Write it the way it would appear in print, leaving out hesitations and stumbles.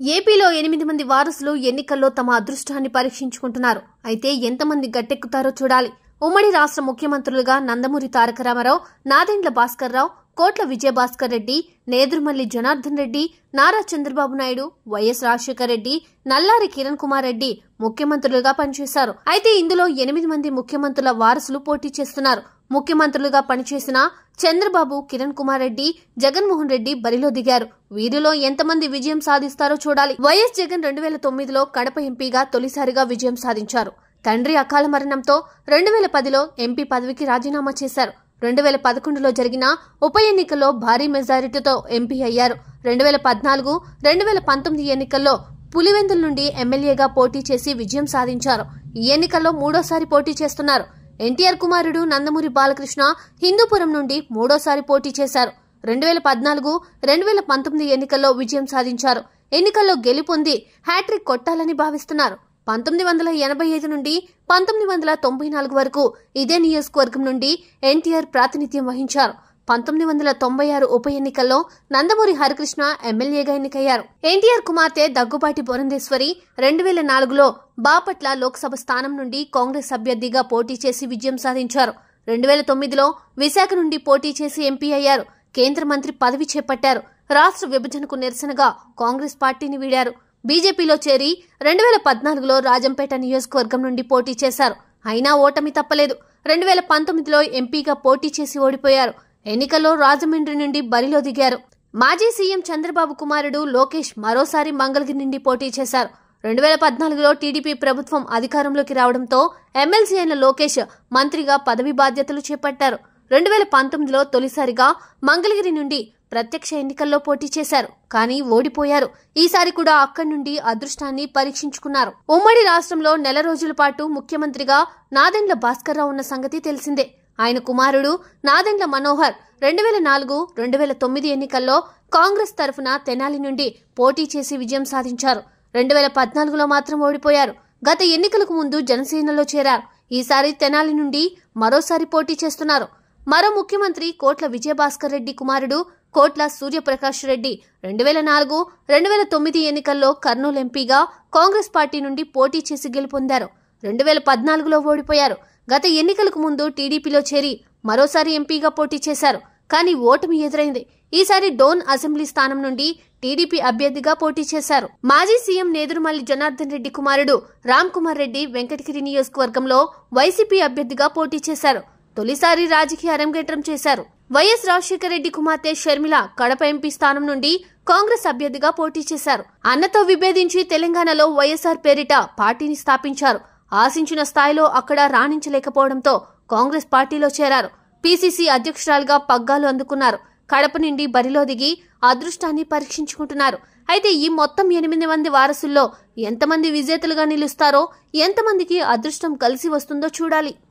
ఏపీలో 8 మంది వారసులు ఎన్నికల్లో తమ అదృష్టాన్ని పరీక్షించుకుంటున్నారు. అయితే ఎంతమంది గట్టెక్కుతారో చూడాలి. ఉమ్మడి రాష్ట్ర ముఖ్యమంత్రులుగా నందమూరి తారక రామారావు, నాదెండ్ల భాస్కర్రావు, కోట్ల విజయభాస్కర్ రెడ్డి, నేదురుమల్లి జనార్దన్ రెడ్డి, నారా చంద్రబాబు నాయుడు, వైఎస్ రాజశేఖర్ రెడ్డి, నల్లారి కిరణ్ కుమార్ రెడ్డి ముఖ్యమంత్రులుగా పనిచేశారు. అయితే ఇందులో 8 మంది ముఖ్యమంత్రుల వారసులు పోటీ చేస్తున్నారు. ముఖ్యమంత్రులుగా పనిచేసిన చంద్రబాబు, కిరణ్ కుమార్ రెడ్డి, జగన్మోహన్ రెడ్డి బరిలో దిగారు. వీరిలో ఎంతమంది విజయం సాధిస్తారో చూడాలి. వైఎస్ జగన్ 2009లో కడప ఎంపీగా తొలిసారిగా విజయం సాధించారు. తండ్రి అకాల మరణంతో 2010లో ఎంపీ పదవికి రాజీనామా చేశారు. 2011లో జరిగిన ఉప ఎన్నికల్లో భారీ మెజారిటీతో ఎంపీ అయ్యారు. 2014, 2019 ఎన్నికల్లో పులివెందుల నుండి ఎమ్మెల్యేగా పోటీ చేసి విజయం సాధించారు. ఈ ఎన్నికల్లో మూడోసారి పోటీ చేస్తున్నారు. ఎన్టీఆర్ కుమారుడు నందమూరి బాలకృష్ణ హిందూపురం నుండి మూడోసారి పోటీ చేశారు. 2014, 2019 ఎన్నికల్లో విజయం సాధించారు. ఎన్నికల్లో గెలుపొంది హ్యాట్రిక్ కొట్టాలని భావిస్తున్నారు. 1985 నుండి 1994 వరకు ఇదే నియోజకవర్గం నుండి ఎన్టీఆర్ ప్రాతినిధ్యం వహించారు. 1996 ఉప ఎన్నికల్లో నందమూరి హరికృష్ణ ఎమ్మెల్యేగా ఎన్నికయ్యారు. ఎన్టీఆర్ కుమార్తె దగ్గుబాటి పురంధేశ్వరి 2004లో బాపట్ల లోక్సభ స్థానం నుండి కాంగ్రెస్ అభ్యర్థిగా పోటీ చేసి విజయం సాధించారు. 2009లో విశాఖ నుండి పోటీ చేసి ఎంపీ అయ్యారు. కేంద్ర మంత్రి పదవి చేపట్టారు. రాష్ట్ర విభజనకు నిరసనగా కాంగ్రెస్ పార్టీని వీడారు. బీజేపీలో చేరి 2014లో రాజంపేట నియోజకవర్గం నుండి పోటీ చేశారు. అయినా ఓటమి తప్పలేదు. 2019లో ఎంపీగా పోటీ చేసి ఓడిపోయారు. ఎన్నికల్లో రాజమండ్రి నుండి బరిలో దిగారు. మాజీ సీఎం చంద్రబాబు కుమారుడు లోకేష్ మరోసారి మంగళగిరి నుండి పోటీ చేశారు. 2014లో టీడీపీ ప్రభుత్వం అధికారంలోకి రావడంతో ఎమ్మెల్సీ అయిన లోకేష్ మంత్రిగా పదవి బాధ్యతలు చేపట్టారు. 2019లో తొలిసారిగా మంగళగిరి నుండి ప్రత్యక్ష ఎన్నికల్లో పోటీ చేశారు. కానీ ఓడిపోయారు. ఈసారి కూడా అక్కడి నుండి అదృష్టాన్ని పరీక్షించుకున్నారు. ఉమ్మడి రాష్ట్రంలో నెల రోజుల పాటు ముఖ్యమంత్రిగా నాదెండ్ల భాస్కర్రావు ఉన్న సంగతి తెలిసిందే. ఆయన కుమారుడు నాదెండ్ల మనోహర్ 2004, 2009 ఎన్నికల్లో కాంగ్రెస్ తరఫున తెనాలి నుండి పోటీ చేసి విజయం సాధించారు. 2014లో మాత్రం ఓడిపోయారు. గత ఎన్నికలకు ముందు జనసేనలో చేరారు. ఈసారి తెనాలి నుండి మరోసారి పోటీ చేస్తున్నారు. మరో ముఖ్యమంత్రి కోట్ల విజయభాస్కర్ రెడ్డి కుమారుడు కోట్ల సూర్యప్రకాష్ రెడ్డి 2004, 2009 ఎన్నికల్లో కర్నూలు ఎంపీగా కాంగ్రెస్ పార్టీ నుండి పోటీ చేసి గెలుపొందారు. 2014లో ఓడిపోయారు. గత ఎన్నికలకు ముందు టీడీపీలో చేరి మరోసారి ఎంపీగా పోటీ చేశారు. కానీ ఓటమి ఎదురైంది. ఈసారి డోన్ అసెంబ్లీ స్థానం నుండి టీడీపీ అభ్యర్థిగా పోటీ చేశారు. మాజీ సీఎం నేదురుమల్లి జనార్దన్ రెడ్డి కుమారుడు రామ్ కుమార్ రెడ్డి వెంకటగిరి నియోజకవర్గంలో వైసీపీ అభ్యర్థిగా పోటీ చేశారు. తొలిసారి రాజకీయ అరంగేట్రం చేశారు. వైఎస్ రాజశేఖర రెడ్డి కుమార్తె షర్మిల కడప ఎంపీ స్థానం నుండి కాంగ్రెస్ అభ్యర్థిగా పోటీ చేశారు. అన్నతో విభేదించి తెలంగాణలో వైఎస్ఆర్ పేరిట పార్టీని స్థాపించారు. ఆశించిన స్థాయిలో అక్కడ రాణించలేకపోవడంతో కాంగ్రెస్ పార్టీలో చేరారు. పీసీసీ అధ్యక్షురాలుగా పగ్గాలు అందుకున్నారు. కడప నుండి బరిలో దిగి అదృష్టాన్ని పరీక్షించుకుంటున్నారు. అయితే ఈ మొత్తం 8 మంది వారసుల్లో ఎంతమంది విజేతలుగా నిలుస్తారో, ఎంతమందికి అదృష్టం కలిసి వస్తుందో చూడాలి.